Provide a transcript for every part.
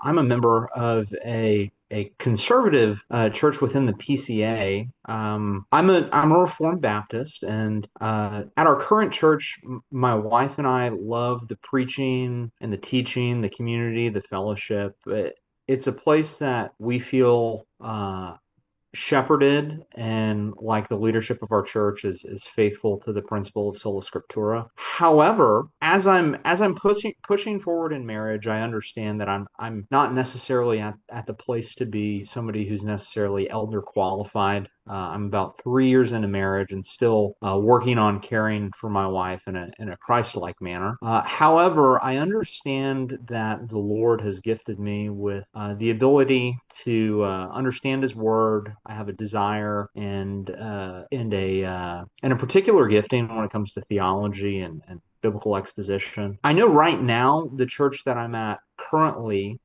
I'm a member of a conservative church within the PCA. I'm a Reformed Baptist, and at our current church, my wife and I love the preaching and the teaching, the community, the fellowship. It's a place that we feel shepherded, and like the leadership of our church is faithful to the principle of sola scriptura. However, as I'm pushing forward in marriage, I understand that I'm not necessarily at the place to be somebody who's necessarily elder qualified. I'm about 3 years into marriage and still working on caring for my wife in a Christ-like manner. However, I understand that the Lord has gifted me with the ability to understand His Word. I have a desire and a particular gifting when it comes to theology and biblical exposition. I know right now the church that I'm at currently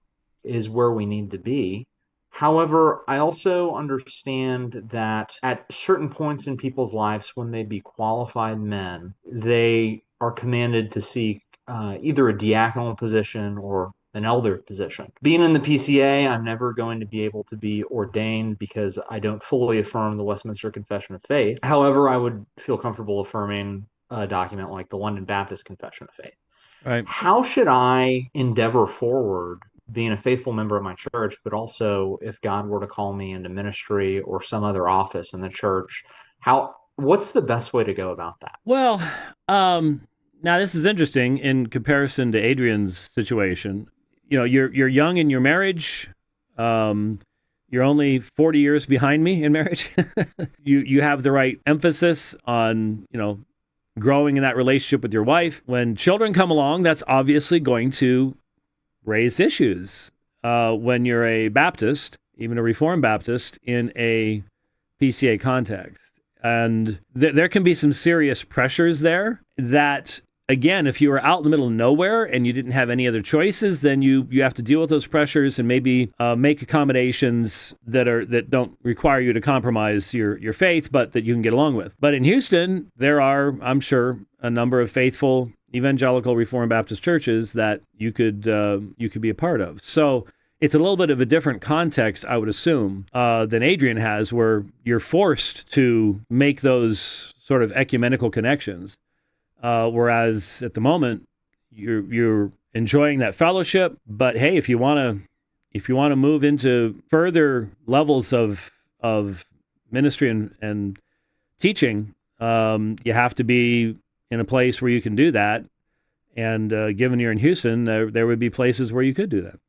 is where we need to be. However, I also understand that at certain points in people's lives, when they be qualified men, they are commanded to seek either a diaconal position or an elder position. Being in the PCA, I'm never going to be able to be ordained because I don't fully affirm the Westminster Confession of Faith. However, I would feel comfortable affirming a document like the London Baptist Confession of Faith. Right. How should I endeavor forward being a faithful member of my church, but also if God were to call me into ministry or some other office in the church, what's the best way to go about that? Well, now this is interesting in comparison to Adrian's situation. You're young in your marriage. Um, you're only 40 years behind me in marriage. You have the right emphasis on growing in that relationship with your wife. When children come along, that's obviously going to raise issues. When you're a Baptist, even a Reformed Baptist, in a PCA context. And there can be some serious pressures there that, again, if you were out in the middle of nowhere and you didn't have any other choices, then you have to deal with those pressures and maybe make accommodations that don't require you to compromise your faith, but that you can get along with. But in Houston, there are, I'm sure, a number of faithful evangelical Reformed Baptist churches that you could be a part of. So it's a little bit of a different context, I would assume, than Adrian has, where you're forced to make those sort of ecumenical connections. Whereas at the moment, you're enjoying that fellowship. But hey, if you want to move into further levels of ministry and teaching, you have to be in a place where you can do that. And given you're in Houston, there would be places where you could do that.